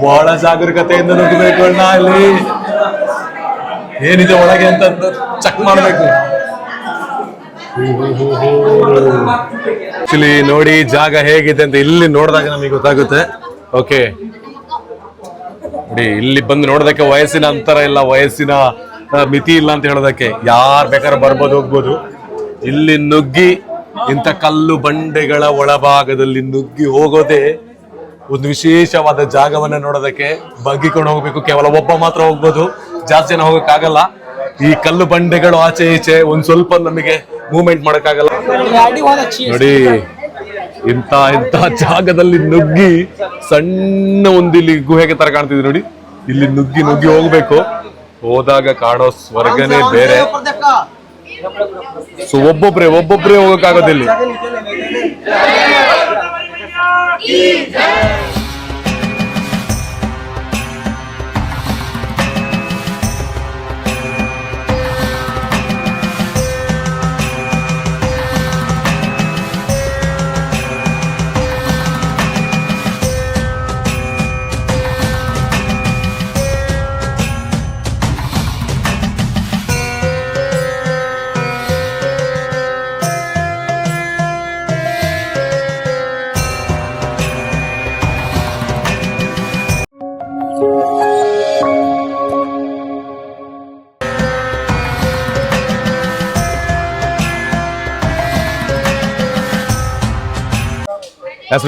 ಬಹಳ ಜಾಗರೂಕತೆಯಿಂದ ನುಗ್ಗಬೇಕು ಅಣ್ಣ. ಅಲ್ಲಿ ಏನಿದೆ ಒಳಗೆ ಅಂತ ಚೆಕ್ ಮಾಡ್ಬೇಕು. ಆಕ್ಚುಲಿ ನೋಡಿ ಜಾಗ ಹೇಗಿದೆ ಅಂತ ಇಲ್ಲಿ ನೋಡಿದಾಗ ನಮಗೆ ಗೊತ್ತಾಗುತ್ತೆ. ಓಕೆ ನೋಡಿ, ಇಲ್ಲಿ ಬಂದು ನೋಡೋದಕ್ಕೆ ವಯಸ್ಸಿನ ಅಂತರ ಇಲ್ಲ, ವಯಸ್ಸಿನ ಮಿತಿ ಇಲ್ಲ ಅಂತ ಹೇಳೋದಕ್ಕೆ ಯಾರು ಬೇಕಾದ್ರೆ ಬರ್ಬೋದು ಹೋಗ್ಬೋದು. ಇಲ್ಲಿ ನುಗ್ಗಿ ಇಂಥ ಕಲ್ಲು ಬಂಡೆಗಳ ಒಳಭಾಗದಲ್ಲಿ ನುಗ್ಗಿ ಹೋಗೋದೇ ಒಂದು ವಿಶೇಷವಾದ ಜಾಗವನ್ನ ನೋಡೋದಕ್ಕೆ. ಬಗ್ಗಿಕೊಂಡು ಹೋಗ್ಬೇಕು, ಕೇವಲ ಒಬ್ಬ ಮಾತ್ರ ಹೋಗ್ಬೋದು, ಜಾಸ್ತಿ ಜನ ಹೋಗಕ್ಕಾಗಲ್ಲ. ಈ ಕಲ್ಲು ಬಂಡೆಗಳು ಆಚೆ ಈಚೆ ಒಂದ್ ಸ್ವಲ್ಪ ನಮಗೆ ಮೂವ್ಮೆಂಟ್ ಮಾಡಕ್ಕಾಗಲ್ಲ. ನೋಡಿ ಇಂಥ ಜಾಗದಲ್ಲಿ ನುಗ್ಗಿ ಸಣ್ಣ ಇಲ್ಲಿ ಗುಹೆಗೆ ತರ ಕಾಣ್ತಿದೆ ನೋಡಿ. ಇಲ್ಲಿ ನುಗ್ಗಿ ಹೋಗ್ಬೇಕು. ಹೋದಾಗ ಕಾಣೋ ಸ್ವರ್ಗನೇ ಬೇರೆ. ಸೊ ಒಬ್ಬೊಬ್ರೆ ಹೋಗಕ್ಕಾಗೋದಿಲ್ಲ.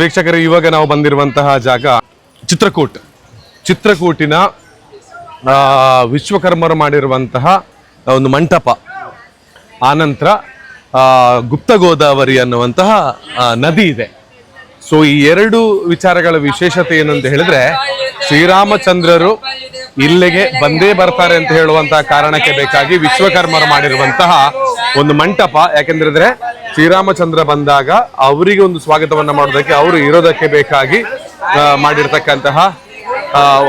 ವೀಕ್ಷಕರು, ಇವಾಗ ನಾವು ಬಂದಿರುವಂತಹ ಜಾಗ ಚಿತ್ರಕೂಟಿನ ವಿಶ್ವಕರ್ಮರು ಮಾಡಿರುವಂತಹ ಒಂದು ಮಂಟಪ. ಆನಂತರ ಗುಪ್ತ ಗೋದಾವರಿ ಅನ್ನುವಂತಹ ನದಿ ಇದೆ. ಸೊ ಈ ಎರಡು ವಿಚಾರಗಳ ವಿಶೇಷತೆ ಏನಂತ ಹೇಳಿದ್ರೆ, ಶ್ರೀರಾಮಚಂದ್ರರು ಇಲ್ಲಿಗೆ ಬಂದೇ ಬರ್ತಾರೆ ಅಂತ ಹೇಳುವಂತಹ ಕಾರಣಕ್ಕೆ ಬೇಕಾಗಿ ವಿಶ್ವಕರ್ಮರು ಮಾಡಿರುವಂತಹ ಒಂದು ಮಂಟಪ. ಯಾಕೆಂದ್ರೆ ಶ್ರೀರಾಮಚಂದ್ರ ಬಂದಾಗ ಅವರಿಗೆ ಒಂದು ಸ್ವಾಗತವನ್ನ ಮಾಡೋದಕ್ಕೆ, ಅವರು ಇರೋದಕ್ಕೆ ಬೇಕಾಗಿ ಮಾಡಿರ್ತಕ್ಕಂತಹ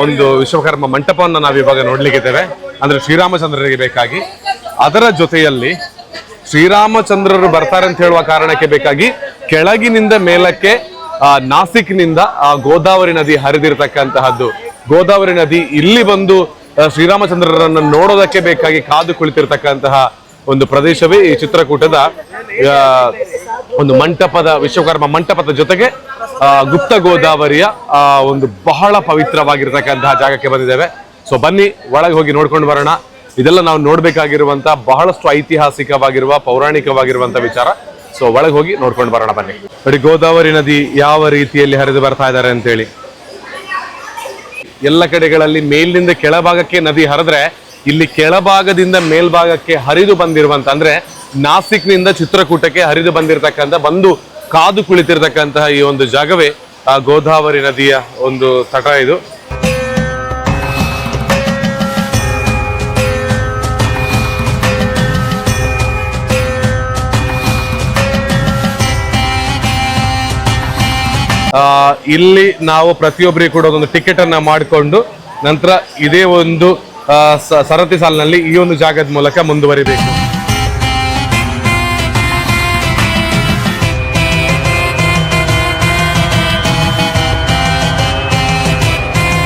ಒಂದು ವಿಶ್ವಕರ್ಮ ಮಂಟಪವನ್ನು ನಾವಿವಾಗ ನೋಡ್ಲಿಕ್ಕಿದ್ದೇವೆ. ಅಂದ್ರೆ ಶ್ರೀರಾಮಚಂದ್ರರಿಗೆ ಬೇಕಾಗಿ. ಅದರ ಜೊತೆಯಲ್ಲಿ ಶ್ರೀರಾಮಚಂದ್ರರು ಬರ್ತಾರೆ ಅಂತ ಹೇಳುವ ಕಾರಣಕ್ಕೆ ಬೇಕಾಗಿ ಕೆಳಗಿನಿಂದ ಮೇಲಕ್ಕೆ ನಾಸಿಕ್ನಿಂದ ಗೋದಾವರಿ ನದಿ ಹರಿದಿರ್ತಕ್ಕಂತಹದ್ದು. ಗೋದಾವರಿ ನದಿ ಇಲ್ಲಿ ಬಂದು ಶ್ರೀರಾಮಚಂದ್ರರನ್ನು ನೋಡೋದಕ್ಕೆ ಬೇಕಾಗಿ ಕಾದು ಕುಳಿತಿರ್ತಕ್ಕಂತಹ ಒಂದು ಪ್ರದೇಶವೇ ಈ ಚಿತ್ರಕೂಟದ ಒಂದು ಮಂಟಪದ, ವಿಶ್ವಕರ್ಮ ಮಂಟಪದ ಜೊತೆಗೆ ಗುಪ್ತ ಗೋದಾವರಿಯ ಒಂದು ಬಹಳ ಪವಿತ್ರವಾಗಿರ್ತಕ್ಕಂತಹ ಜಾಗಕ್ಕೆ ಬಂದಿದ್ದೇವೆ. ಸೊ ಬನ್ನಿ ಒಳಗೆ ಹೋಗಿ ನೋಡ್ಕೊಂಡು ಬರೋಣ. ಇದೆಲ್ಲ ನಾವು ನೋಡ್ಬೇಕಾಗಿರುವಂತಹ ಬಹಳಷ್ಟು ಐತಿಹಾಸಿಕವಾಗಿರುವ ಪೌರಾಣಿಕವಾಗಿರುವಂತಹ ವಿಚಾರ. ಸೊ ಒಳಗೆ ಹೋಗಿ ನೋಡ್ಕೊಂಡು ಬರೋಣ ಬನ್ನಿ. ನೋಡಿ ಗೋದಾವರಿ ನದಿ ಯಾವ ರೀತಿಯಲ್ಲಿ ಹರಿದು ಬರ್ತಾ ಇದ್ದಾರೆ ಅಂತೇಳಿ. ಎಲ್ಲ ಕಡೆಗಳಲ್ಲಿ ಮೇಲಿನಿಂದ ಕೆಳಭಾಗಕ್ಕೆ ನದಿ ಹರಿದ್ರೆ, ಇಲ್ಲಿ ಕೆಳಭಾಗದಿಂದ ಮೇಲ್ಭಾಗಕ್ಕೆ ಹರಿದು ಬಂದಿರುವಂತ, ಅಂದ್ರೆ ನಾಸಿಕ್ನಿಂದ ಚಿತ್ರಕೂಟಕ್ಕೆ ಹರಿದು ಬಂದಿರತಕ್ಕಂಥ, ಬಂದು ಕಾದು ಕುಳಿತಿರ್ತಕ್ಕಂತಹ ಈ ಒಂದು ಜಾಗವೇ ಆ ಗೋದಾವರಿ ನದಿಯ ಒಂದು ತಟ ಇದು. ಇಲ್ಲಿ ನಾವು ಪ್ರತಿಯೊಬ್ಬರಿಗೂ ಕೂಡ ಒಂದು ಟಿಕೆಟ್ ಅನ್ನ ಮಾಡಿಕೊಂಡು ನಂತರ ಇದೇ ಒಂದು ಸರತಿ ಸಾಲಿನಲ್ಲಿ ಈ ಒಂದು ಜಾಗದ ಮೂಲಕ ಮುಂದುವರಿಬೇಕು.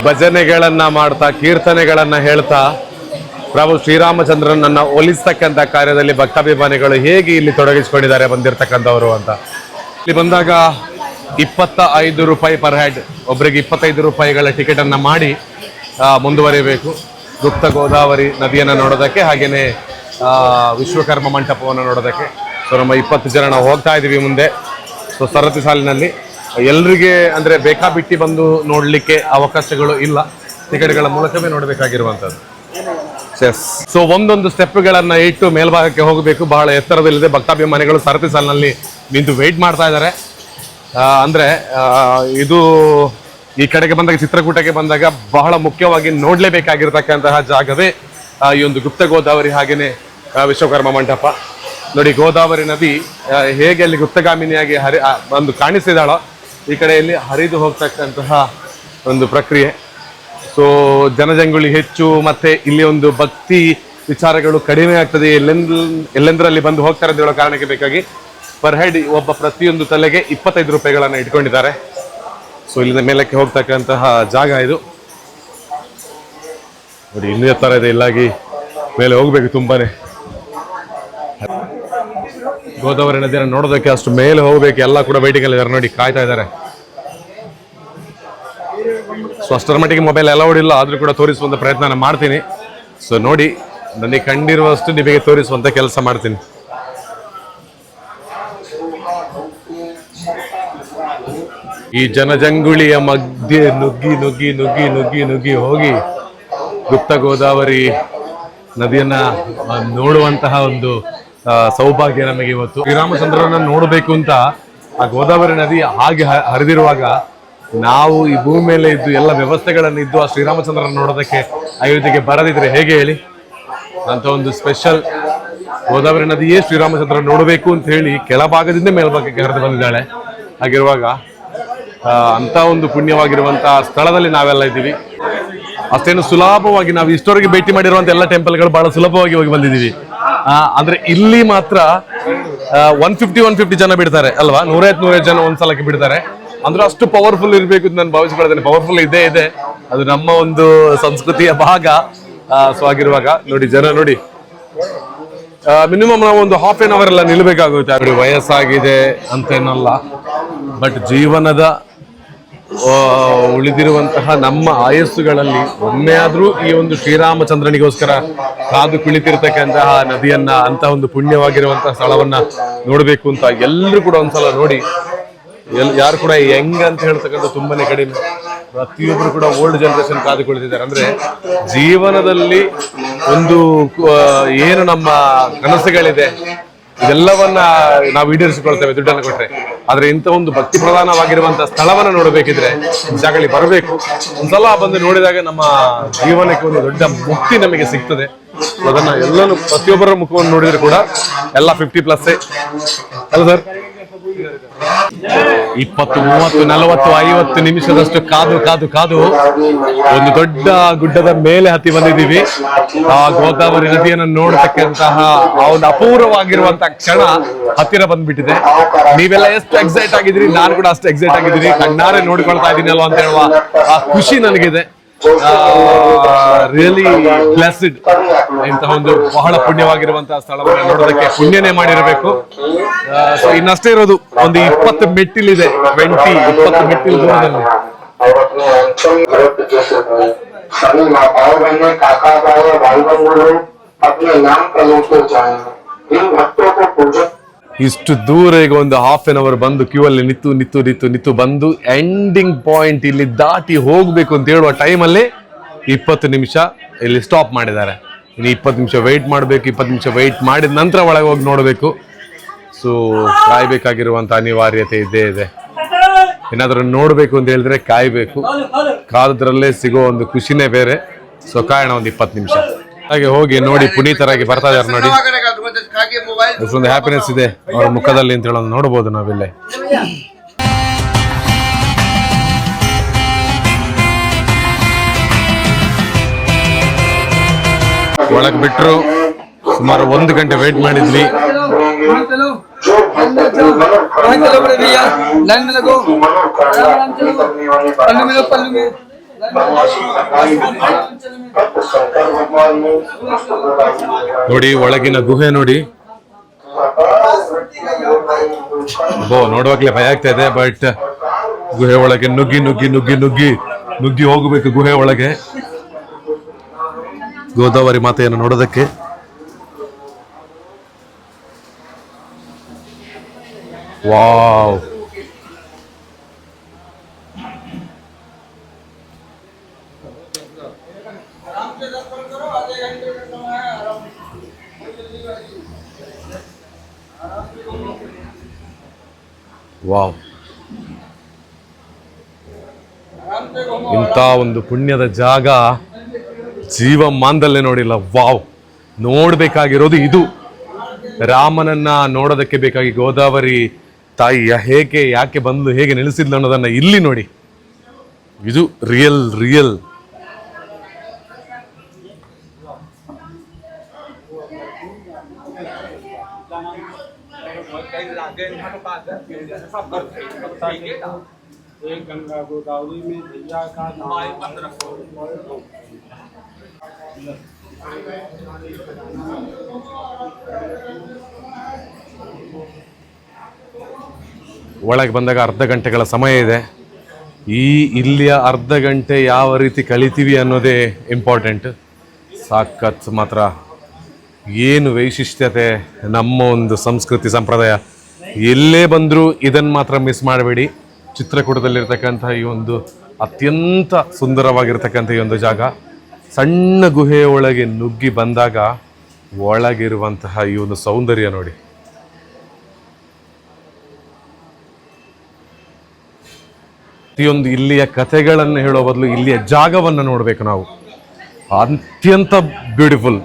ಭಜನೆಗಳನ್ನ ಮಾಡ್ತಾ, ಕೀರ್ತನೆಗಳನ್ನ ಹೇಳ್ತಾ ಪ್ರಭು ಶ್ರೀರಾಮಚಂದ್ರನನ್ನ ಒಲಿಸ್ತಕ್ಕಂಥ ಕಾರ್ಯದಲ್ಲಿ ಭಕ್ತಾಭಿಮಾನಿಗಳು ಹೇಗೆ ಇಲ್ಲಿ ತೊಡಗಿಸಿಕೊಂಡಿದ್ದಾರೆ ಬಂದಿರತಕ್ಕಂಥವರು ಅಂತ. ಇಲ್ಲಿ ಬಂದಾಗ 25 ರೂಪಾಯಿ ಪರ್ ಹೆಡ್, ಒಬ್ಬರಿಗೆ 25 ರೂಪಾಯಿಗಳ ಟಿಕೆಟ್ ಅನ್ನ ಮಾಡಿ ಮುಂದುವರಿಬೇಕು ಗುಪ್ತ ಗೋದಾವರಿ ನದಿಯನ್ನು ನೋಡೋದಕ್ಕೆ, ಹಾಗೇನೆ ವಿಶ್ವಕರ್ಮ ಮಂಟಪವನ್ನು ನೋಡೋದಕ್ಕೆ. ಸೊ ನಮ್ಮ 20 ಜನ ನಾವು ಹೋಗ್ತಾ ಇದೀವಿ ಮುಂದೆ. ಸೊ ಸರತಿ ಸಾಲಿನಲ್ಲಿ ಎಲ್ರಿಗೆ ಅಂದ್ರೆ ಬೇಕಾಬಿಟ್ಟಿ ಬಂದು ನೋಡ್ಲಿಕ್ಕೆ ಅವಕಾಶಗಳು ಇಲ್ಲ, ಟಿಕೆಟ್ಗಳ ಮೂಲಕವೇ ನೋಡಬೇಕಾಗಿರುವಂಥದ್ದು. ಎಸ್. ಸೊ ಒಂದೊಂದು ಸ್ಟೆಪ್ಗಳನ್ನ ಇಟ್ಟು ಮೇಲ್ಭಾಗಕ್ಕೆ ಹೋಗಬೇಕು. ಬಹಳ ಎತ್ತರದಲ್ಲಿದೆ. ಭಕ್ತಾಭಿಮಾನಿಗಳು ಸರತಿ ಸಾಲಿನಲ್ಲಿ ನಿಂತು ವೇಟ್ ಮಾಡ್ತಾ ಇದ್ದಾರೆ. ಅಂದ್ರೆ ಇದು ಈ ಕಡೆಗೆ ಬಂದಾಗ, ಚಿತ್ರಕೂಟಕ್ಕೆ ಬಂದಾಗ ಬಹಳ ಮುಖ್ಯವಾಗಿ ನೋಡ್ಲೇಬೇಕಾಗಿರ್ತಕ್ಕಂತಹ ಜಾಗವೇ ಈ ಒಂದು ಗುಪ್ತ ಗೋದಾವರಿ, ಹಾಗೇನೆ ವಿಶ್ವಕರ್ಮ ಮಂಟಪ. ನೋಡಿ ಗೋದಾವರಿ ನದಿ ಹೇಗೆ ಅಲ್ಲಿ ಗುಪ್ತಗಾಮಿನಿಯಾಗಿ ಒಂದು ಕಾಣಿಸಿದಾಳೋ, ಈ ಕಡೆಯಲ್ಲಿ ಹರಿದು ಹೋಗ್ತಕ್ಕಂತಹ ಒಂದು ಪ್ರಕ್ರಿಯೆ. ಸೊ ಜನಜಂಗುಳಿ ಹೆಚ್ಚು, ಮತ್ತೆ ಇಲ್ಲಿ ಒಂದು ಭಕ್ತಿ ವಿಚಾರಗಳು ಕಡಿಮೆ ಆಗ್ತದೆ. ಎಲ್ಲೆಂದರಲ್ಲಿ ಬಂದು ಹೋಗ್ತಾರೆ ಅಂತ ಹೇಳೋ ಕಾರಣಕ್ಕೆ ಬೇಕಾಗಿ ಪರ್ ಹೆಡ್ ಒಬ್ಬ ಪ್ರತಿಯೊಂದು ತಲೆಗೆ 25 ರೂಪಾಯಿಗಳನ್ನು ಇಟ್ಕೊಂಡಿದ್ದಾರೆ. ಸೊ ಇಲ್ಲಿಂದ ಮೇಲಕ್ಕೆ ಹೋಗ್ತಕ್ಕಂತಹ ಜಾಗ ಇದು. ನೋಡಿ ಇನ್ನೂ ಎತ್ತರ ಇದೆ, ಇಲ್ಲಾಗಿ ಮೇಲೆ ಹೋಗ್ಬೇಕು ತುಂಬಾನೇ. ಗೋದಾವರಿ ನದಿಯನ್ನು ನೋಡೋದಕ್ಕೆ ಅಷ್ಟು ಮೇಲೆ ಹೋಗ್ಬೇಕು, ಎಲ್ಲ ಕೂಡ ವೈಟಿಂಗ್ ಅಲ್ಲಿ ಇದ್ದಾರೆ ನೋಡಿ, ಕಾಯ್ತಾ ಇದ್ದಾರೆ. ಸೊ ಅಷ್ಟರ ಮಟ್ಟಿಗೆ ಮೊಬೈಲ್ ಅಲೌಡ್ ಇಲ್ಲ, ಆದ್ರೂ ಕೂಡ ತೋರಿಸುವಂತ ಪ್ರಯತ್ನ ಮಾಡ್ತೀನಿ. ಸೊ ನೋಡಿ, ನನಗೆ ಕಂಡಿರುವಷ್ಟು ನಿಮಗೆ ತೋರಿಸುವಂತ ಕೆಲಸ ಮಾಡ್ತೀನಿ. ಈ ಜನಜಂಗುಳಿಯ ಮಧ್ಯೆ ನುಗ್ಗಿ ನುಗ್ಗಿ ನುಗ್ಗಿ ನುಗ್ಗಿ ನುಗ್ಗಿ ಹೋಗಿ ಗುಪ್ತ ಗೋದಾವರಿ ನದಿಯನ್ನ ನೋಡುವಂತಹ ಒಂದು ಸೌಭಾಗ್ಯ ನಮಗೆ ಇವತ್ತು. ಶ್ರೀರಾಮಚಂದ್ರನ ನೋಡಬೇಕು ಅಂತ ಆ ಗೋದಾವರಿ ನದಿ ಹಾಗೆ ಹರಿದಿರುವಾಗ ನಾವು ಈ ಭೂಮಿ ಮೇಲೆ ಇದ್ದು ಎಲ್ಲ ವ್ಯವಸ್ಥೆಗಳನ್ನು ಇದ್ದು ಆ ಶ್ರೀರಾಮಚಂದ್ರನ ನೋಡೋದಕ್ಕೆ ಅಯೋಧ್ಯೆಗೆ ಬರದಿದ್ರೆ ಹೇಗೆ ಹೇಳಿ? ಅಂತ ಒಂದು ಸ್ಪೆಷಲ್ ಗೋದಾವರಿ ನದಿಯೇ ಶ್ರೀರಾಮಚಂದ್ರ ನೋಡಬೇಕು ಅಂತ ಹೇಳಿ ಕೆಳಭಾಗದಿಂದ ಮೇಲ್ಭಾಗಕ್ಕೆ ಹರಿದು ಬಂದಿದ್ದಾಳೆ. ಹಾಗಿರುವಾಗ ಅಂತ ಒಂದು ಪುಣ್ಯವಾಗಿರುವಂತಹ ಸ್ಥಳದಲ್ಲಿ ನಾವೆಲ್ಲ ಇದ್ದೀವಿ. ಅಷ್ಟೇನು ಸುಲಭವಾಗಿ ನಾವು ಇಷ್ಟವರೆಗೆ ಭೇಟಿ ಮಾಡಿರುವಂತ ಎಲ್ಲ ಟೆಂಪಲ್ಗಳು ಬಹಳ ಸುಲಭವಾಗಿ ಹೋಗಿ ಬಂದಿದ್ದೀವಿ. ಅಂದ್ರೆ ಇಲ್ಲಿ ಮಾತ್ರ 150 ಜನ ಬಿಡ್ತಾರೆ ಅಲ್ವಾ, 150 ಜನ ಒಂದ್ಸಲಕ್ಕೆ ಬಿಡ್ತಾರೆ. ಅಂದ್ರೆ ಅಷ್ಟು ಪವರ್ಫುಲ್ ಇರಬೇಕು ಅಂತ ನಾನು ಭಾವಿಸಿಕೊಳ್ಳುತ್ತೇನೆ. ಪವರ್ಫುಲ್ ಇದೆ, ಅದು ನಮ್ಮ ಒಂದು ಸಂಸ್ಕೃತಿಯ ಭಾಗ. ಸೊ ಆಗಿರುವಾಗ ನೋಡಿ, ಜನ ನೋಡಿ, ಮಿನಿಮಮ್ ನಾವು ಒಂದು ½ an hour ಎಲ್ಲ ನಿಲ್ಬೇಕಾಗುತ್ತೆ. ಅವ್ರಿಗೆ ವಯಸ್ಸಾಗಿದೆ ಅಂತೇನಲ್ಲ, ಬಟ್ ಜೀವನದ ಉಳಿದಿರುವಂತಹ ನಮ್ಮ ಆಯಸ್ಸುಗಳಲ್ಲಿ ಒಮ್ಮೆ ಆದ್ರೂ ಈ ಒಂದು ಶ್ರೀರಾಮಚಂದ್ರನಿಗೋಸ್ಕರ ಕಾದು ಕುಳಿತಿರ್ತಕ್ಕಂತಹ ನದಿಯನ್ನ, ಅಂತ ಒಂದು ಪುಣ್ಯವಾಗಿರುವಂತಹ ಸ್ಥಳವನ್ನ ನೋಡ್ಬೇಕು ಅಂತ ಎಲ್ಲರೂ ಕೂಡ ಒಂದ್ಸಲ ನೋಡಿ. ಯಾರು ಕೂಡ ಹೆಂಗ್ ಅಂತ ಹೇಳ್ತಕ್ಕಂಥ ತುಂಬಾನೇ ಕಡಿಮೆ. ಪ್ರತಿಯೊಬ್ರು ಕೂಡ ಓಲ್ಡ್ ಜನರೇಷನ್ ಕಾದು ಕುಳಿತಿದ್ದಾರೆ. ಅಂದ್ರೆ ಜೀವನದಲ್ಲಿ ಒಂದು ಏನು ನಮ್ಮ ಕನಸುಗಳಿದೆ ಇದೆಲ್ಲವನ್ನ ನಾವು ಈಡೇರಿಸಿಕೊಳ್ತೇವೆ ದುಡ್ಡನ್ನು ಕೊಟ್ರೆ. ಆದ್ರೆ ಇಂಥ ಒಂದು ಭಕ್ತಿ ಪ್ರಧಾನವಾಗಿರುವಂತಹ ಸ್ಥಳವನ್ನ ನೋಡಬೇಕಿದ್ರೆ ಜಾಗಳಿ ಬರಬೇಕು. ಒಂದ್ಸಲ ಬಂದು ನೋಡಿದಾಗ ನಮ್ಮ ಜೀವನಕ್ಕೆ ಒಂದು ದೊಡ್ಡ ಮುಕ್ತಿ ನಮಗೆ ಸಿಗ್ತದೆ. ಅದನ್ನ ಎಲ್ಲನೂ ಪ್ರತಿಯೊಬ್ಬರ ಮುಖವನ್ನು ನೋಡಿದ್ರೆ ಕೂಡ ಎಲ್ಲ 50+ ಅಲ್ಲ ಸರ್? 20, 30, 40, 50 ನಿಮಿಷದಷ್ಟು ಕಾದು ಒಂದು ದೊಡ್ಡ ಗುಡ್ಡದ ಮೇಲೆ ಹತ್ತಿ ಬಂದಿದ್ದೀವಿ. ಆ ಗೋದಾವರಿ ನದಿಯನ್ನು ನೋಡತಕ್ಕಂತಹ ಆ ಒಂದು ಅಪೂರ್ವವಾಗಿರುವಂತಹ ಕ್ಷಣ ಹತ್ತಿರ ಬಂದ್ಬಿಟ್ಟಿದೆ. ನೀವೆಲ್ಲ ಎಷ್ಟು ಎಕ್ಸೈಟ್ ಆಗಿದ್ದೀರಿ, ನಾನು ಕೂಡ ಅಷ್ಟು ಎಕ್ಸೈಟ್ ಆಗಿದ್ದೀನಿ. ಕಣ್ಣಾರೆ ನೋಡ್ಕೊಳ್ತಾ ಇದ್ದೀನಲ್ವ ಅಂತ ಹೇಳುವ ಆ ಖುಷಿ ನನಗಿದೆ. Really blessed. ಇಂತಹ ಒಂದು ಬಹಳ ಪುಣ್ಯವಾಗಿರುವಂತಹ ಸ್ಥಳವನ್ನು ನೋಡೋದಕ್ಕೆ ಪುಣ್ಯನೇ ಮಾಡಿರಬೇಕು. ಸೊ ಇನ್ನಷ್ಟೇ ಇರೋದು, ಒಂದು 20 ಮೆಟ್ಟಿಲಿದೆ, 20 ಮೆಟ್ಟಿಲು ದೂರದಲ್ಲಿ. ಇಷ್ಟು ದೂರ ಈಗ ಒಂದು ½ an hour ಬಂದು ಕ್ಯೂ ಅಲ್ಲಿ ನಿತ್ತು ಬಂದು ಎಂಡಿಂಗ್ ಪಾಯಿಂಟ್ ಇಲ್ಲಿ ದಾಟಿ ಹೋಗ್ಬೇಕು ಅಂತ ಹೇಳುವ ಟೈಮಲ್ಲಿ 20 ನಿಮಿಷ ಇಲ್ಲಿ ಸ್ಟಾಪ್ ಮಾಡಿದ್ದಾರೆ. ಇನ್ನು 20 ನಿಮಿಷ ವೆಯ್ಟ್ ಮಾಡಬೇಕು. 20 ನಿಮಿಷ ವೆಯ್ಟ್ ಮಾಡಿದ ನಂತರ ಒಳಗೆ ಹೋಗಿ ನೋಡಬೇಕು. ಸೊ ಕಾಯ್ಬೇಕಾಗಿರುವಂತ ಅನಿವಾರ್ಯತೆ ಇದ್ದೇ ಇದೆ. ಏನಾದರೂ ನೋಡ್ಬೇಕು ಅಂತ ಹೇಳಿದ್ರೆ ಕಾಯ್ಬೇಕು. ಕಾದ್ರಲ್ಲೇ ಸಿಗೋ ಒಂದು ಖುಷಿನೇ ಬೇರೆ. ಸೊ ಕಾಯೋಣ ಒಂದು 20 ನಿಮಿಷ. ಹಾಗೆ ಹೋಗಿ ನೋಡಿ, ಪುನೀತರಾಗಿ ಬರ್ತಾ ಇದಾರೆ ನೋಡಿ. ಒಂದು ಹ್ಯಾಪಿನೆಸ್ ಇದೆ ಅವರ ಮುಖದಲ್ಲಿ ಅಂತ ಹೇಳೋದು ನೋಡಬಹುದು ನಾವಿಲ್ಲೇ. ಒಳಗೆ ಬಿಟ್ರು. ಸುಮಾರು 1 ಗಂಟೆ ವೇಟ್ ಮಾಡಿದ್ವಿ. ನೋಡಿ ಒಳಗಿನ ಗುಹೆ ನೋಡಿ. ನೋಡುವಾಗ್ಲೇ ಭಯ ಆಗ್ತಾ ಇದೆ. ಬಟ್ ಗುಹೆ ಒಳಗೆ ನುಗ್ಗಿ ಹೋಗಬೇಕು ಗುಹೆ ಒಳಗೆ ಗೋದಾವರಿ ಮಾತೆಯನ್ನು ನೋಡೋದಕ್ಕೆ. ವಾವ್, ವಾವ್, ಇಂಥ ಒಂದು ಪುಣ್ಯದ ಜಾಗ ಜೀವಮಾನದಲ್ಲೇ ನೋಡಿಲ್ಲ. ವಾವ್, ನೋಡ್ಬೇಕಾಗಿರೋದು ಇದು. ರಾಮನನ್ನ ನೋಡೋದಕ್ಕೆ ಬೇಕಾಗಿ ಗೋದಾವರಿ ತಾಯಿ ಯಾಕೆ ಬಂದು ಹೇಗೆ ನೆಲೆಸಿದ್ಲು ಅನ್ನೋದನ್ನ ಇಲ್ಲಿ ನೋಡಿ. ಇದು ರಿಯಲ್. गंगा गोदावरी में भैया का ಒಳಗೆ ಬಂದಾಗ ಅರ್ಧ ಗಂಟೆಗಳ ಸಮಯ ಇದೆ. ಇಲ್ಲಿಯ ಅರ್ಧ ಗಂಟೆ ಯಾವ ರೀತಿ ಕಳಿತೀವಿ ಅನ್ನೋದೇ ಇಂಪಾರ್ಟೆಂಟ್. ಸಾಕತ್ ಮಾತ್ರ, ಏನು ವೈಶಿಷ್ಟ್ಯತೆ ನಮ್ಮ ಒಂದು ಸಂಸ್ಕೃತಿ ಸಂಪ್ರದಾಯ. ಎಲ್ಲೇ ಬಂದರೂ ಇದನ್ನು ಮಾತ್ರ ಮಿಸ್ ಮಾಡಬೇಡಿ. ಚಿತ್ರಕೂಟದಲ್ಲಿರ್ತಕ್ಕಂಥ ಈ ಒಂದು ಅತ್ಯಂತ ಸುಂದರವಾಗಿರ್ತಕ್ಕಂಥ ಈ ಒಂದು ಜಾಗ. ಸಣ್ಣ ಗುಹೆಯ ಒಳಗೆ ನುಗ್ಗಿ ಬಂದಾಗ ಒಳಗಿರುವಂತಹ ಈ ಒಂದು ಸೌಂದರ್ಯ ನೋಡಿ. ಪ್ರತಿಯೊಂದು ಇಲ್ಲಿಯ ಕಥೆಗಳನ್ನು ಹೇಳೋ ಬದಲು ಇಲ್ಲಿಯ ಜಾಗವನ್ನು ನೋಡಬೇಕು ನಾವು. ಅತ್ಯಂತ ಬ್ಯೂಟಿಫುಲ್.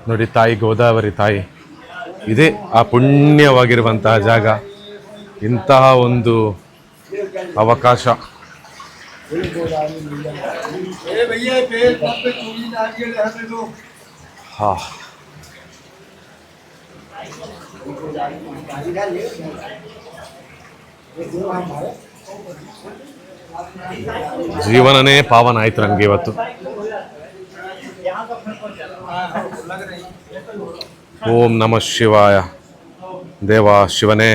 ನೋಡಿ, ತಾಯಿ ಗೋದಾವರಿ ತಾಯಿ, ಇದೇ ಆ ಪುಣ್ಯವಾಗಿರುವಂತಹ ಜಾಗ. ಇಂತಹ ಒಂದು ಅವಕಾಶ ಹಾ ಜೀವನನೇ ಪಾವನ ಆಯ್ತು ನನಗೆ ಇವತ್ತು. ಓಂ ನಮಃ ಶಿವಾಯ. ದೇವ ಶಿವನೇ,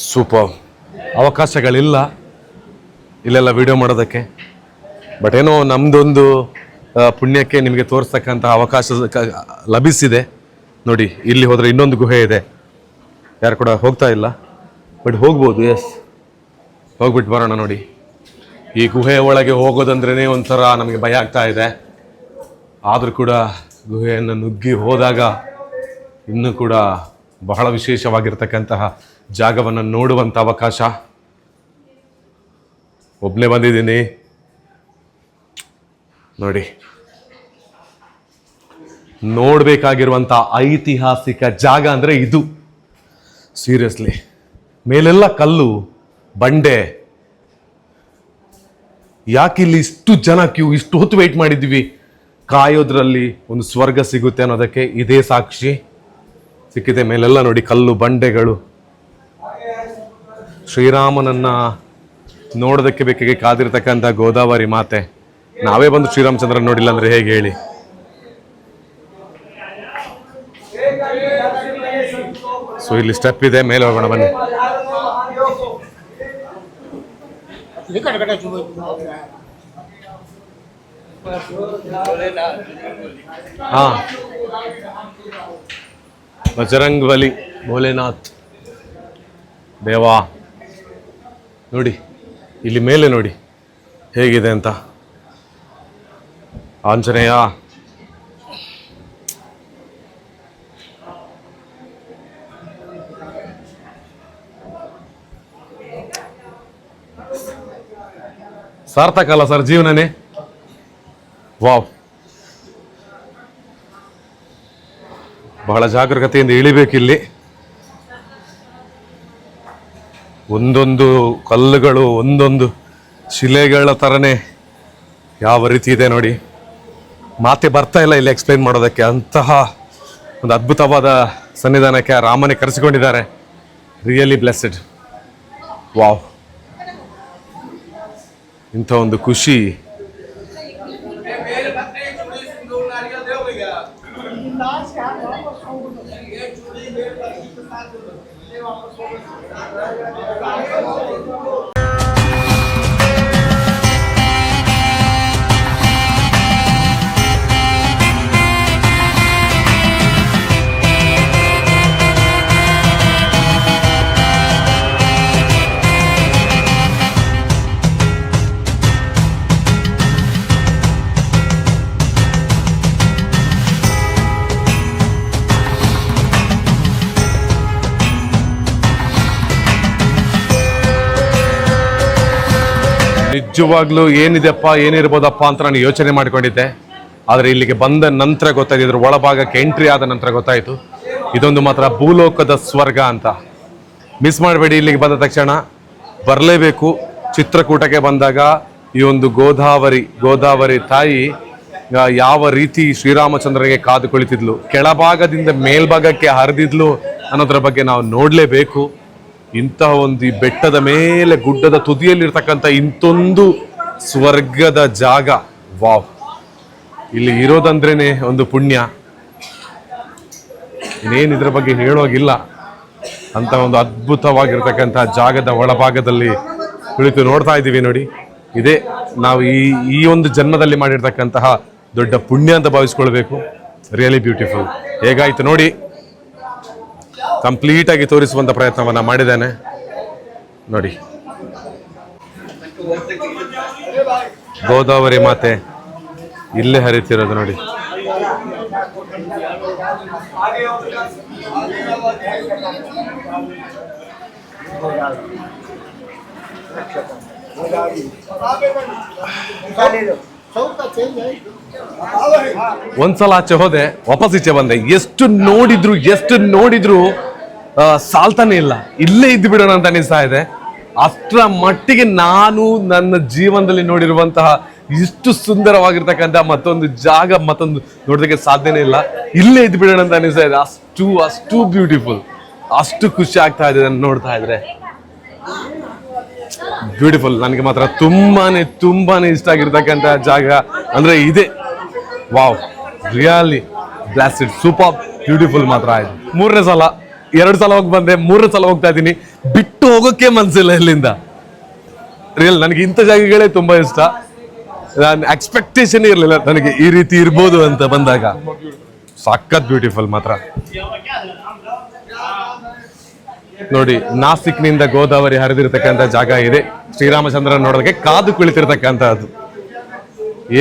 ಸೂಪರ್. ಅವಕಾಶಗಳಿಲ್ಲ ಇಲ್ಲೆಲ್ಲ ವಿಡಿಯೋ ಮಾಡೋದಕ್ಕೆ, ಬಟ್ ಏನೋ ನಮ್ಮದೊಂದು ಪುಣ್ಯಕ್ಕೆ ನಿಮಗೆ ತೋರಿಸ್ತಕ್ಕಂಥ ಅವಕಾಶ ಲಭಿಸಿದೆ. ನೋಡಿ, ಇಲ್ಲಿ ಹೋದರೆ ಇನ್ನೊಂದು ಗುಹೆ ಇದೆ. ಯಾರು ಕೂಡ ಹೋಗ್ತಾ ಇಲ್ಲ, ಬಟ್ ಹೋಗ್ಬೋದು. ಎಸ್, ಹೋಗ್ಬಿಟ್ಟು ಬರೋಣ. ನೋಡಿ, ಈ ಗುಹೆಯ ಒಳಗೆ ಹೋಗೋದಂದ್ರೇ ಒಂಥರ ನಮಗೆ ಭಯ ಆಗ್ತಾ ಇದೆ. ಆದರೂ ಕೂಡ ಗುಹೆಯನ್ನು ನುಗ್ಗಿ ಹೋದಾಗ ಇನ್ನೂ ಕೂಡ ಬಹಳ ವಿಶೇಷವಾಗಿರ್ತಕ್ಕಂತಹ ಜಾಗವನ್ನು ನೋಡುವಂಥ ಅವಕಾಶ. ಒಬ್ಬನೇ ಬಂದಿದ್ದೀನಿ ನೋಡಿ. ನೋಡಬೇಕಾಗಿರುವಂಥ ಐತಿಹಾಸಿಕ ಜಾಗ ಅಂದರೆ ಇದು. ಸೀರಿಯಸ್ಲಿ, ಮೇಲೆಲ್ಲ ಕಲ್ಲು ಬಂಡೆ. ಯಾಕಿಲ್ಲಿ ಇಷ್ಟು ಜನ ಕ್ಯೂ, ಇಷ್ಟು ಹೊತ್ತು ವೆಯ್ಟ್ ಮಾಡಿದ್ದೀವಿ? ಕಾಯೋದ್ರಲ್ಲಿ ಒಂದು ಸ್ವರ್ಗ ಸಿಗುತ್ತೆ ಅನ್ನೋದಕ್ಕೆ ಇದೇ ಸಾಕ್ಷಿ. ಸಿಕ್ಕಿದೆ. ಮೇಲೆಲ್ಲ ನೋಡಿ ಕಲ್ಲು ಬಂಡೆಗಳು. ಶ್ರೀರಾಮನನ್ನ ನೋಡೋದಕ್ಕೆ ಬೇಕಾಗಿ ಕಾದಿರ್ತಕ್ಕಂಥ ಗೋದಾವರಿ ಮಾತೆ. ನಾವೇ ಬಂದು ಶ್ರೀರಾಮಚಂದ್ರನ್ ನೋಡಿಲ್ಲ ಅಂದ್ರೆ ಹೇಗೆ ಹೇಳಿ? ಸೊ ಇಲ್ಲಿ ಸ್ಟೆಪ್ ಇದೆ, ಮೇಲೆ ಹೋಗೋಣ ಬನ್ನಿ. ಹಾ, ಬಜರಂಗ್ ಬಲಿ, ಭೋಲೆನಾಥ್ ದೇವಾ. ನೋಡಿ ಇಲ್ಲಿ ಮೇಲೆ ನೋಡಿ ಹೇಗಿದೆ ಅಂತ. ಆಂಜನೇಯ, ಸಾರ್ಥಕ ಅಲ್ಲ ಸರ್ ಜೀವನನೇ? ವಾವ್, ಬಹಳ ಜಾಗರೂಕತೆಯಿಂದ ಇಳಿಬೇಕಿಲ್ಲಿ. ಒಂದೊಂದು ಕಲ್ಲುಗಳು ಒಂದೊಂದು ಶಿಲೆಗಳ ಥರನೇ ಯಾವ ರೀತಿ ಇದೆ ನೋಡಿ. ಮಾತೆ ಬರ್ತಾ ಇಲ್ಲ ಇಲ್ಲಿ ಎಕ್ಸ್ಪ್ಲೈನ್ ಮಾಡೋದಕ್ಕೆ. ಅಂತಹ ಒಂದು ಅದ್ಭುತವಾದ ಸನ್ನಿಧಾನಕ್ಕೆ ರಾಮನೇ ಕರೆಸಿಕೊಂಡಿದ್ದಾರೆ. Really blessed. ವಾವ್, ಇಂಥ ಒಂದು ಖುಷಿ. ನಿಜವಾಗ್ಲೂ ಏನಿದೆಪ್ಪ ಏನಿರ್ಬೋದಪ್ಪ ಅಂತ ನಾನು ಯೋಚನೆ ಮಾಡ್ಕೊಂಡಿದ್ದೆ. ಆದರೆ ಇಲ್ಲಿಗೆ ಬಂದ ನಂತರ ಗೊತ್ತಾಯ್ತು, ಇದ್ರ ಒಳಭಾಗಕ್ಕೆ ಎಂಟ್ರಿ ಆದ ನಂತರ ಗೊತ್ತಾಯಿತು ಇದೊಂದು ಮಾತ್ರ ಭೂಲೋಕದ ಸ್ವರ್ಗ ಅಂತ. ಮಿಸ್ ಮಾಡಬೇಡಿ, ಇಲ್ಲಿಗೆ ಬಂದ ತಕ್ಷಣ ಬರಲೇಬೇಕು. ಚಿತ್ರಕೂಟಕ್ಕೆ ಬಂದಾಗ ಈ ಒಂದು ಗೋದಾವರಿ ತಾಯಿ ಯಾವ ರೀತಿ ಶ್ರೀರಾಮಚಂದ್ರನಿಗೆ ಕಾದು ಕುಳಿತಿದ್ಲು, ಕೆಳಭಾಗದಿಂದ ಮೇಲ್ಭಾಗಕ್ಕೆ ಹರಿದಿದ್ಲು ಅನ್ನೋದ್ರ ಬಗ್ಗೆ ನಾವು ನೋಡಲೇಬೇಕು. ಇಂತಹ ಒಂದು ಈ ಬೆಟ್ಟದ ಮೇಲೆ ಗುಡ್ಡದ ತುದಿಯಲ್ಲಿರ್ತಕ್ಕಂಥ ಇಂಥೊಂದು ಸ್ವರ್ಗದ ಜಾಗ, ವಾವ್! ಇಲ್ಲಿ ಇರೋದಂದ್ರೇನೆ ಒಂದು ಪುಣ್ಯ. ಇನ್ನೇನು ಇದ್ರ ಬಗ್ಗೆ ಹೇಳೋಗಿಲ್ಲ. ಅಂತ ಒಂದು ಅದ್ಭುತವಾಗಿರ್ತಕ್ಕಂಥ ಜಾಗದ ಒಳಭಾಗದಲ್ಲಿ ಕುಳಿತು ನೋಡ್ತಾ ಇದ್ದೀವಿ ನೋಡಿ. ಇದೇ ನಾವು ಈ ಒಂದು ಜನ್ಮದಲ್ಲಿ ಮಾಡಿರ್ತಕ್ಕಂತಹ ದೊಡ್ಡ ಪುಣ್ಯ ಅಂತ ಭಾವಿಸ್ಕೊಳ್ಬೇಕು. Really beautiful. ಹೇಗಾಯ್ತು ನೋಡಿ, ಕಂಪ್ಲೀಟ್ ಆಗಿ ತೋರಿಸುವಂತ ಪ್ರಯತ್ನವನ್ನ ಮಾಡಿದ್ದೇನೆ ನೋಡಿ. ಗೋದಾವರಿ ಮಾತೆ ಇಲ್ಲೇ ಹರಿತಿರೋದು ನೋಡಿ. ಒಂದ್ಸಲ ಆಚೆ ಹೋದೆ, ವಾಪಸ್ ಈಚೆ ಬಂದೆ. ಎಷ್ಟು ನೋಡಿದ್ರು ಸಾಲ್ತಾನೆ ಇಲ್ಲ. ಇಲ್ಲೇ ಇದ್ದು ಬಿಡೋಣ ಅಂತ ಅನಿಸ್ತಾ ಇದೆ. ಅಷ್ಟರ ಮಟ್ಟಿಗೆ ನಾನು ನನ್ನ ಜೀವನದಲ್ಲಿ ನೋಡಿರುವಂತಹ ಇಷ್ಟು ಸುಂದರವಾಗಿರ್ತಕ್ಕಂಥ ಮತ್ತೊಂದು ಜಾಗ ನೋಡೋದಕ್ಕೆ ಸಾಧ್ಯನೇ ಇಲ್ಲ. ಇಲ್ಲೇ ಇದ್ದು ಬಿಡೋಣ ಅಂತ ಅನಿಸ್ತಾ ಇದೆ. ಅಷ್ಟು ಬ್ಯೂಟಿಫುಲ್, ಅಷ್ಟು ಖುಷಿ ಆಗ್ತಾ ಇದೆ ನಾನು ನೋಡ್ತಾ ಇದ್ರೆ. ಬ್ಯೂಟಿಫುಲ್. ನನಗೆ ಮಾತ್ರ ತುಂಬಾನೇ ಇಷ್ಟ ಆಗಿರ್ತಕ್ಕಂಥ ಜಾಗ ಅಂದ್ರೆ ಇದೆ. Wow, really blasted, super beautiful ಮಾತ್ರ ಆಯ್ತು. 3ನೇ ಸಲ, 2 ಸಲ ಹೋಗಿ ಬಂದೆ, 3ನೇ ಸಲ ಹೋಗ್ತಾ ಇದ್ದೀನಿ. ಬಿಟ್ಟು ಹೋಗೋಕೆ ಮನ್ಸಿಲ್ಲ ಇಲ್ಲಿಂದ. ರಿಯಲ್ ನನಗೆ ಇಂಥ ಜಾಗಗಳೇ ತುಂಬಾ ಇಷ್ಟ. ನಾನು ಎಕ್ಸ್ಪೆಕ್ಟೇಷನ್ ಇರಲಿಲ್ಲ ನನಗೆ ಈ ರೀತಿ ಇರ್ಬೋದು ಅಂತ ಬಂದಾಗ. ಸಖತ್ ಬ್ಯೂಟಿಫುಲ್ ಮಾತ್ರ ನೋಡಿ. ನಾಸಿಕ್ನಿಂದ ಗೋದಾವರಿ ಹರಿದಿರ್ತಕ್ಕಂಥ ಜಾಗ ಇದೆ. ಶ್ರೀರಾಮಚಂದ್ರನ ನೋಡೋದಕ್ಕೆ ಕಾದು ಕುಳಿತಿರ್ತಕ್ಕಂಥದ್ದು.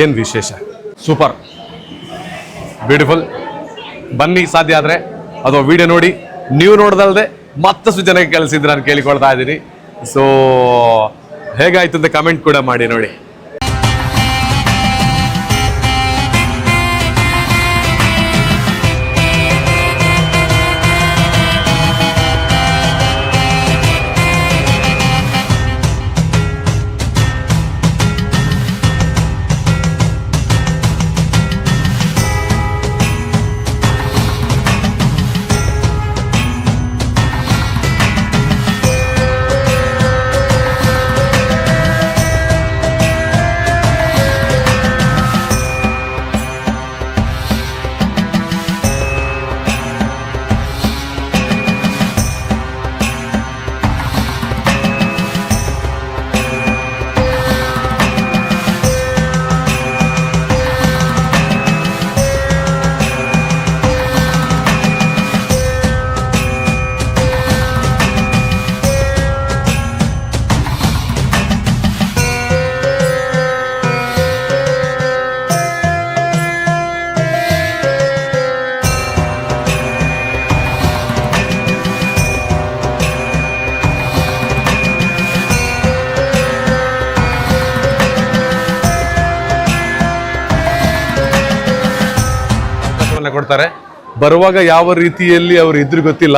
ಏನ್ ವಿಶೇಷ, ಸೂಪರ್ ಬ್ಯೂಟಿಫುಲ್. ಬನ್ನಿ, ಸಾಧ್ಯ ಆದ್ರೆ ಅಥವಾ ವಿಡಿಯೋ ನೋಡಿ. ನೀವು ನೋಡ್ದಲ್ದೆ ಮತ್ತಷ್ಟು ಜನಕ್ಕೆ ಕಳಿಸಿದ್ರೆ ನಾನು ಕೇಳಿಕೊಳ್ತಾ ಇದ್ದೀನಿ. ಸೊ ಹೇಗಾಯ್ತು ಅಂತ ಕಮೆಂಟ್ ಕೂಡ ಮಾಡಿ ನೋಡಿ. ಕೊಡ್ತಾರೆ. ಬರುವಾಗ ಯಾವ ರೀತಿಯಲ್ಲಿ ಅವರು ಇದ್ರು ಗೊತ್ತಿಲ್ಲ,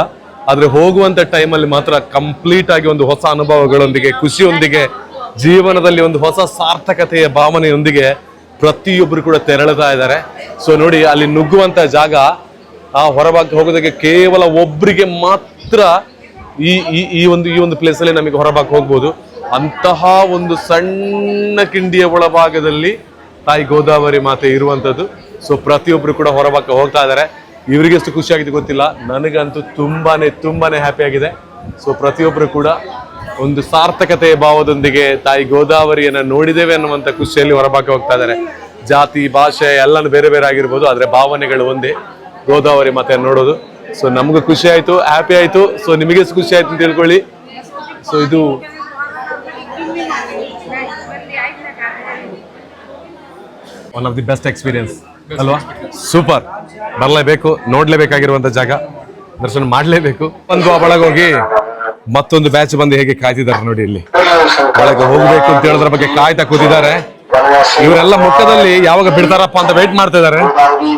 ಆದ್ರೆ ಹೋಗುವಂತ ಟೈಮಲ್ಲಿ ಮಾತ್ರ ಕಂಪ್ಲೀಟ್ ಆಗಿ ಒಂದು ಹೊಸ ಅನುಭವಗಳೊಂದಿಗೆ, ಖುಷಿಯೊಂದಿಗೆ, ಜೀವನದಲ್ಲಿ ಒಂದು ಹೊಸ ಸಾರ್ಥಕತೆಯ ಭಾವನೆಯೊಂದಿಗೆ ಪ್ರತಿಯೊಬ್ಬರು ಕೂಡ ತೆರಳುತ್ತಾ ಇದ್ದಾರೆ. ಸೊ ನೋಡಿ, ಅಲ್ಲಿ ನುಗ್ಗುವಂತ ಜಾಗ, ಆ ಹೊರಭಾಗಕ್ಕೆ ಹೋಗೋದಕ್ಕೆ ಕೇವಲ ಒಬ್ಬರಿಗೆ ಮಾತ್ರ ಈ ಒಂದು ಪ್ಲೇಸ್ ಅಲ್ಲಿ ನಮಗೆ ಹೊರಭಾಗಕ್ಕೆ ಹೋಗ್ಬೋದು. ಅಂತಹ ಒಂದು ಸಣ್ಣ ಕಿಂಡಿಯ ಒಳಭಾಗದಲ್ಲಿ ತಾಯಿ ಗೋದಾವರಿ ಮಾತೆ ಇರುವಂತದ್ದು. ಸೊ ಪ್ರತಿಯೊಬ್ರು ಕೂಡ ಹೊರಭಾಗಕ್ಕೆ ಹೋಗ್ತಾ ಇದ್ದಾರೆ. ಇವರಿಗೆ ಎಷ್ಟು ಖುಷಿ ಆಗಿದೆ ಗೊತ್ತಿಲ್ಲ, ನನಗಂತೂ ತುಂಬಾನೇ ಹ್ಯಾಪಿ ಆಗಿದೆ. ಸೊ ಪ್ರತಿಯೊಬ್ರು ಕೂಡ ಒಂದು ಸಾರ್ಥಕತೆಯ ಭಾವದೊಂದಿಗೆ ತಾಯಿ ಗೋದಾವರಿಯನ್ನ ನೋಡಿದ್ದೇವೆ ಅನ್ನುವಂಥ ಖುಷಿಯಲ್ಲಿ ಹೊರಭಾಗಕ್ಕೆ ಹೋಗ್ತಾ ಇದ್ದಾರೆ. ಜಾತಿ, ಭಾಷೆ ಎಲ್ಲಾನು ಬೇರೆ ಬೇರೆ ಆಗಿರ್ಬೋದು, ಆದ್ರೆ ಭಾವನೆಗಳು ಒಂದೇ, ಗೋದಾವರಿ ಮಾತೆ ನೋಡೋದು. ಸೊ ನಮಗೂ ಖುಷಿ ಆಯ್ತು, ಹ್ಯಾಪಿ ಆಯ್ತು. ಸೊ ನಿಮಗೆ ಎಷ್ಟು ಖುಷಿ ಆಯ್ತು ಅಂತ ತಿಳ್ಕೊಳ್ಳಿ. ಸೊ ಇದು one of the best experience ಅಲ್ವಾ? ಸೂಪರ್. ಬರಲೇಬೇಕು, ನೋಡ್ಲೇಬೇಕಾಗಿರುವಂತ ಜಾಗ, ದರ್ಶನ ಮಾಡ್ಲೇಬೇಕು. ಒಂದು ಒಳಗೋಗಿ ಮತ್ತೊಂದು ಬ್ಯಾಚ್ ಬಂದು ಹೇಗೆ ಕಾಯ್ತಿದ್ದಾರೆ ನೋಡಿ ಇಲ್ಲಿ. ಒಳಗೆ ಹೋಗ್ಬೇಕು ಅಂತ ಹೇಳೋದ್ರ ಬಗ್ಗೆ ಕಾಯ್ತಾ ಕೂತಿದ್ದಾರೆ. ಇವರೆಲ್ಲ ಮುಖದಲ್ಲಿ ಯಾವಾಗ ಬಿಡ್ತಾರಪ್ಪ ಅಂತ ವೇಟ್ ಮಾಡ್ತಾ ಇದಾರೆ.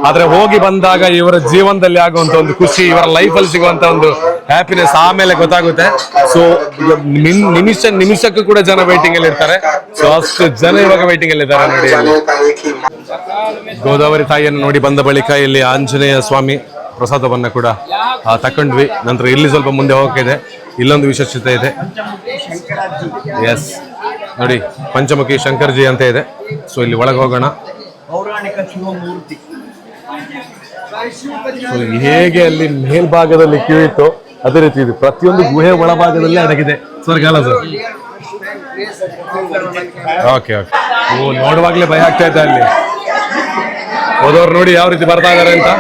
ಆದ್ರೆ ಹೋಗಿ ಬಂದಾಗ ಇವರ ಜೀವನದಲ್ಲಿ ಆಗುವಂತ ಒಂದು ಖುಷಿ, ಇವರ ಲೈಫ್ ಅಲ್ಲಿ ಸಿಗುವಂತ ಒಂದು ಹ್ಯಾಪಿನೆಸ್ ಆಮೇಲೆ ಗೊತ್ತಾಗುತ್ತೆ. ಸೊ ನಿಮಿಷಕ್ಕೂ ಕೂಡ ಜನ ವೈಟಿಂಗ್ ಅಲ್ಲಿ ಇರ್ತಾರೆ. ಸೊ ಅಷ್ಟು ಜನ ಇವಾಗ ವೈಟಿಂಗ್ ಅಲ್ಲಿ ಇದ್ದಾರೆ ನೋಡಿ. ಗೋದಾವರಿ ತಾಯಿಯನ್ನು ನೋಡಿ ಬಂದ ಬಳಿಕ ಇಲ್ಲಿ ಆಂಜನೇಯ ಸ್ವಾಮಿ ಪ್ರಸಾದವನ್ನ ಕೂಡ ತಕೊಂಡ್ವಿ. ನಂತರ ಇಲ್ಲಿ ಸ್ವಲ್ಪ ಮುಂದೆ ಹೋಗಿದೆ, ಇಲ್ಲೊಂದು ವಿಶೇಷತೆ ಇದೆ. ಎಸ್ ನೋಡಿ, ಪಂಚಮುಖಿ ಶಂಕರ್ಜಿ ಅಂತ ಇದೆ. ಸೊ ಇಲ್ಲಿ ಒಳಗೆ ಹೋಗೋಣ. ಹೇಗೆ ಅಲ್ಲಿ ಮೇಲ್ಭಾಗದಲ್ಲಿ ಕ್ಯೂ ಇತ್ತು ಅದೇ ರೀತಿ ಇದೆ. ಪ್ರತಿಯೊಂದು ಗುಹೆ ಒಳಭಾಗದಲ್ಲಿ ಅಡಗಿದೆ. ಸ್ವರ್ಗಾಲ ಸರ್. Okay okay. ಓ, ನೋಡುವಾಗ್ಲೇ ಭಯ ಆಗ್ತಾ ಇದೆ. ಅಲ್ಲಿ ಹೋದವ್ರು ನೋಡಿ ಯಾವ ರೀತಿ ಬರ್ತಾ ಇದಾರೆ ಅಂತ.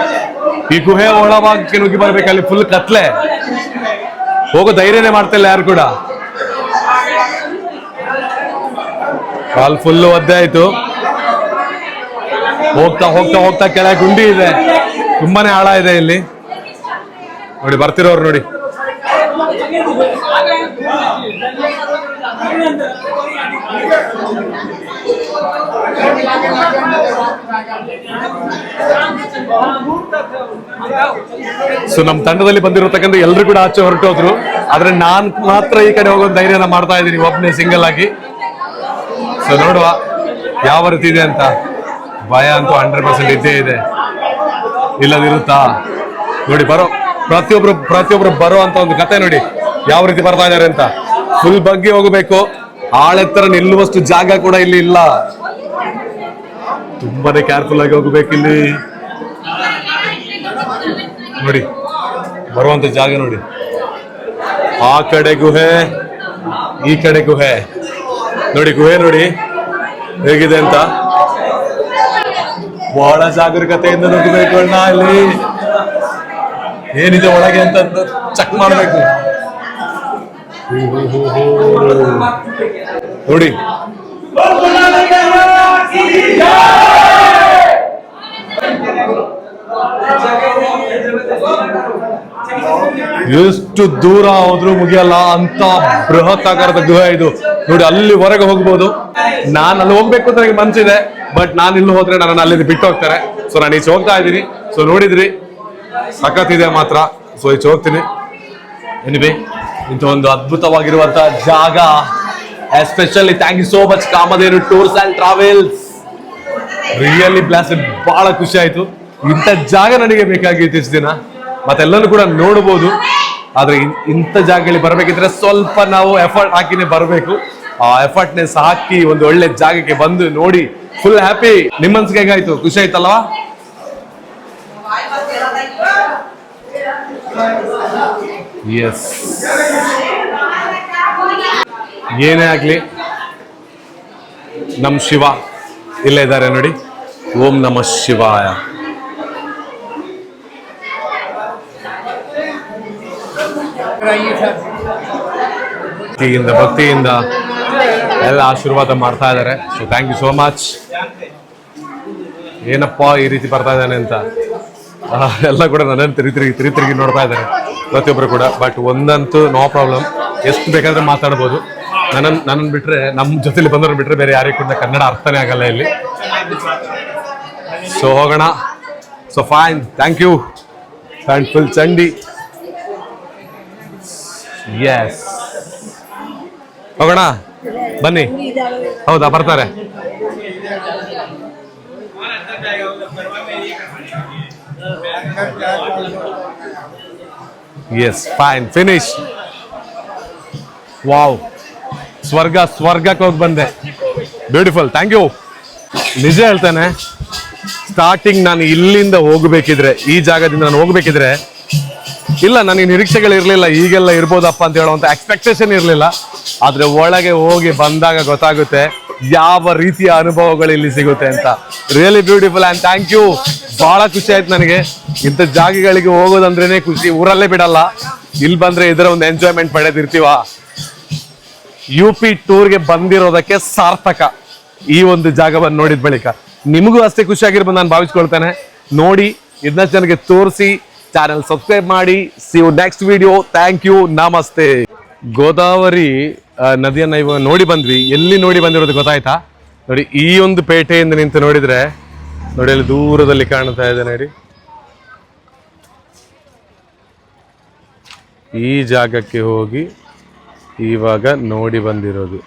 ಈ ಗುಹೆ ಒಳಭಾಗಕ್ಕೆ ನುಗ್ಗಿ ಬರ್ಬೇಕು. ಅಲ್ಲಿ ಫುಲ್ ಕತ್ಲೆ, ಹೋಗೋ ಧೈರ್ಯನೇ ಮಾಡ್ತಿಲ್ಲ ಯಾರು ಕೂಡ. ಕಾಲ್ ಫುಲ್ ಒದ್ದೆ ಆಯ್ತು. ಹೋಗ್ತಾ ಹೋಗ್ತಾ ಹೋಗ್ತಾ ಕೆಳಗೆ ಗುಂಡಿ ಇದೆ, ತುಂಬಾನೇ ಆಳ ಇದೆ ಇಲ್ಲಿ ನೋಡಿ. ಬರ್ತಿರೋರು ನೋಡಿ. ಸೊ ನಮ್ಮ ತಂಡದಲ್ಲಿ ಬಂದಿರತಕ್ಕಂಥ ಎಲ್ಲರೂ ಕೂಡ ಆಚೆ ಹೊರಟೋದ್ರು. ಆದ್ರೆ ನಾನ್ ಮಾತ್ರ ಈ ಕಡೆ ಹೋಗೋ ಧೈರ್ಯನ ಮಾಡ್ತಾ ಇದ್ದೀನಿ, ಒಬ್ಬನೇ ಸಿಂಗಲ್ ಆಗಿ. ಸೊ ನೋಡುವ ಯಾವ ರೀತಿ ಇದೆ ಅಂತ. ಭಯ ಅಂತೂ 100% ಇದ್ದೇ ಇದೆ, ಇಲ್ಲದಿರುತ್ತಾ ನೋಡಿ. ಪ್ರತಿಯೊಬ್ರು ಬರೋ ಅಂತ ಒಂದು ಕತೆ ನೋಡಿ, ಯಾವ ರೀತಿ ಬರ್ತಾ ಇದಾರೆ ಅಂತ. ಫುಲ್ ಬಗ್ಗೆ ಹೋಗಬೇಕು. ಆಳೆತ್ತರ ನಿಲ್ಲುವಷ್ಟು ಜಾಗ ಕೂಡ ಇಲ್ಲಿ ಇಲ್ಲ. ತುಂಬಾನೇ ಕೇರ್ಫುಲ್ ಆಗಿ ಹೋಗ್ಬೇಕು ಇಲ್ಲಿ ನೋಡಿ. ಬರುವಂತ ಜಾಗ ನೋಡಿ. ಆ ಕಡೆ ಗುಹೆ, ಈ ಕಡೆ ಗುಹೆ ನೋಡಿ. ಗುಹೆ ನೋಡಿ ಹೇಗಿದೆ ಅಂತ. ಬಹಳ ಜಾಗರೂಕತೆಯಿಂದ ನುಗ್ಗಬೇಕು ಅಣ್ಣ. ಅಲ್ಲಿ ಏನಿದೆ ಒಳಗೆ ಅಂತ ಚೆಕ್ ಮಾಡ್ಬೇಕು ನೋಡಿ. ಎಷ್ಟು ದೂರ ಹೋದ್ರೂ ಮುಗಿಯಲ್ಲ ಅಂತ ಬೃಹತ್ ಆಕಾರದ ಗುಹೆ ಇದು ನೋಡಿ. ಅಲ್ಲಿ ಹೊರಗೆ ಹೋಗ್ಬೋದು. ನಾನು ಅಲ್ಲಿ ಹೋಗ್ಬೇಕು ಅಂತ ನನಗೆ ಮನ್ಸಿದೆ, ಬಟ್ ನಾನು ಇಲ್ಲಿ ಹೋದ್ರೆ ನನ್ನ ಅಲ್ಲಿ ಬಿಟ್ಟು ಹೋಗ್ತಾರೆ. ಸೊ ನಾನು ಈಚೆ ಹೋಗ್ತಾ ಇದ್ದೀನಿ. ಸೊ ನೋಡಿದ್ರಿ, ಸಖತ್ತಿದೆ ಮಾತ್ರ. ಸೊ ಈಚೆ ಹೋಗ್ತೀನಿ. ಎನಿವೆ, ಇಂಥ ಒಂದು ಅದ್ಭುತವಾಗಿರುವಂತಹ ಜಾಗ. Especially thank you so much Kamadhenu tours and travels. Really blasted. ಬಹಳ ಖುಷಿ ಆಯ್ತು. ಇಂಥ ಜಾಗ ನನಗೆ ಬೇಕಾಗಿತ್ತು ಇಷ್ಟು ದಿನ. ಮತ್ತೆಲ್ಲನೂ ಕೂಡ ನೋಡ್ಬೋದು. ಆದ್ರೆ ಇಂಥ ಜಾಗಗಳಿಗೆ ಬರ್ಬೇಕಿದ್ರೆ ಸ್ವಲ್ಪ ನಾವು ಎಫರ್ಟ್ ಹಾಕಿನೇ ಬರಬೇಕು. ಆ ಎಫರ್ಟ್ನೆಸ್ ಹಾಕಿ ಒಂದು ಒಳ್ಳೆ ಜಾಗಕ್ಕೆ ಬಂದು ನೋಡಿ ಫುಲ್ ಹ್ಯಾಪಿ. ನಿಮ್ಮ ಮನ್ಸಿಗೆ ಹೇಗಾಯ್ತು? ಖುಷಿ ಆಯ್ತಲ್ವಾ? ಎಸ್, ಏನೇ ಆಗ್ಲಿ ನಮ್ ಶಿವ ಇಲ್ಲೇ ಇದ್ದಾರೆ ನೋಡಿ. ಓಂ ನಮಃ ಶಿವಾಯ. ಭಕ್ತಿಯಿಂದ ಎಲ್ಲ ಆಶೀರ್ವಾದ ಮಾಡ್ತಾ ಇದ್ದಾರೆ. So thank you so much. ಏನಪ್ಪ ಈ ರೀತಿ ಬರ್ತಾ ಇದ್ದಾನೆ ಅಂತ ಎಲ್ಲ ಕೂಡ ನನ್ನನ್ನು ತಿರುಗಿ ನೋಡ್ತಾ ಇದ್ದಾರೆ ಪ್ರತಿಯೊಬ್ಬರು ಕೂಡ. ಬಟ್ ಒಂದಂತೂ ನೋ ಪ್ರಾಬ್ಲಮ್, ಎಷ್ಟು ಬೇಕಾದ್ರೆ ಮಾತಾಡ್ಬೋದು. ನನ್ನನ್ನು ಬಿಟ್ರೆ, ನಮ್ಮ ಜೊತೆಲಿ ಬಂದವ್ರನ್ನ ಬಿಟ್ರೆ ಬೇರೆ ಯಾರಿಗೂ ಕೂಡ ಕನ್ನಡ ಅರ್ಥನೇ ಆಗಲ್ಲ ಇಲ್ಲಿ. ಸೊ ಹೋಗೋಣ. So fine, thank you. And full ಚಂಡಿ. ಎಸ್, ಹೋಗೋಣ ಬನ್ನಿ. ಹೌದಾ, ಬರ್ತಾರೆ. S, fine, finish. ವಾವ್, ಸ್ವರ್ಗಕ್ಕೆ ಹೋಗಿ ಬಂದೆ. Beautiful, thank you. ನಿಜ ಹೇಳ್ತಾನೆ, ಸ್ಟಾರ್ಟಿಂಗ್ ನಾನು ಇಲ್ಲಿಂದ ಹೋಗ್ಬೇಕಿದ್ರೆ, ಈ ಜಾಗದಿಂದ ನಾನು ಹೋಗ್ಬೇಕಿದ್ರೆ ಇಲ್ಲ, ನನಗೆ ನಿರೀಕ್ಷೆಗಳಿರ್ಲಿಲ್ಲ ಈಗೆಲ್ಲ ಇರ್ಬೋದಪ್ಪ ಅಂತ ಹೇಳುವಂತ ಎಕ್ಸ್ಪೆಕ್ಟೇಷನ್ ಇರಲಿಲ್ಲ. ಆದ್ರೆ ಒಳಗೆ ಹೋಗಿ ಬಂದಾಗ ಗೊತ್ತಾಗುತ್ತೆ ಯಾವ ರೀತಿಯ ಅನುಭವಗಳು ಇಲ್ಲಿ ಸಿಗುತ್ತೆ ಅಂತ. Really beautiful and thank you. ಬಹಳ ಖುಷಿ ಆಯ್ತು ನನಗೆ. ಇಂಥ ಜಾಗಗಳಿಗೆ ಹೋಗೋದಂದ್ರೇನೆ ಖುಷಿ. ಊರಲ್ಲೇ ಬಿಡಲ್ಲ, ಇಲ್ಲಿ ಬಂದ್ರೆ ಇದರ ಒಂದು ಎಂಜಾಯ್ಮೆಂಟ್ ಪಡೆದಿರ್ತೀವ. UP ಟೂರ್ಗೆ ಬಂದಿರೋದಕ್ಕೆ ಸಾರ್ಥಕ ಈ ಒಂದು ಜಾಗವನ್ನು ನೋಡಿದ ಬಳಿಕ. ನಿಮಗೂ ಅಷ್ಟೇ ಖುಷಿಯಾಗಿರ್ಬೋದು ನಾನು ಭಾವಿಸ್ಕೊಳ್ತೇನೆ. ನೋಡಿ, ಇದನ್ನ ಜನಕ್ಕೆ ತೋರಿಸಿ, ಚಾನೆಲ್ ಸಬ್ಸ್ಕ್ರೈಬ್ ಮಾಡಿ. See you next video. Thank you. ನಮಸ್ತೆ. ಗೋದಾವರಿ ನದಿಯನ್ನ ಇವಾಗ ನೋಡಿ ಬಂದ್ವಿ. ಎಲ್ಲಿ ನೋಡಿ ಬಂದಿರೋದು ಗೊತ್ತಾಯ್ತಾ? ನೋಡಿ, ಈ ಒಂದು ಪೇಟೆಯಿಂದ ನಿಂತು ನೋಡಿದ್ರೆ ನೋಡಿ, ಅಲ್ಲಿ ದೂರದಲ್ಲಿ ಕಾಣ್ತಾ ಇದೆ ನೋಡಿ, ಈ ಜಾಗಕ್ಕೆ ಹೋಗಿ ಇವಾಗ ನೋಡಿ ಬಂದಿರೋದು.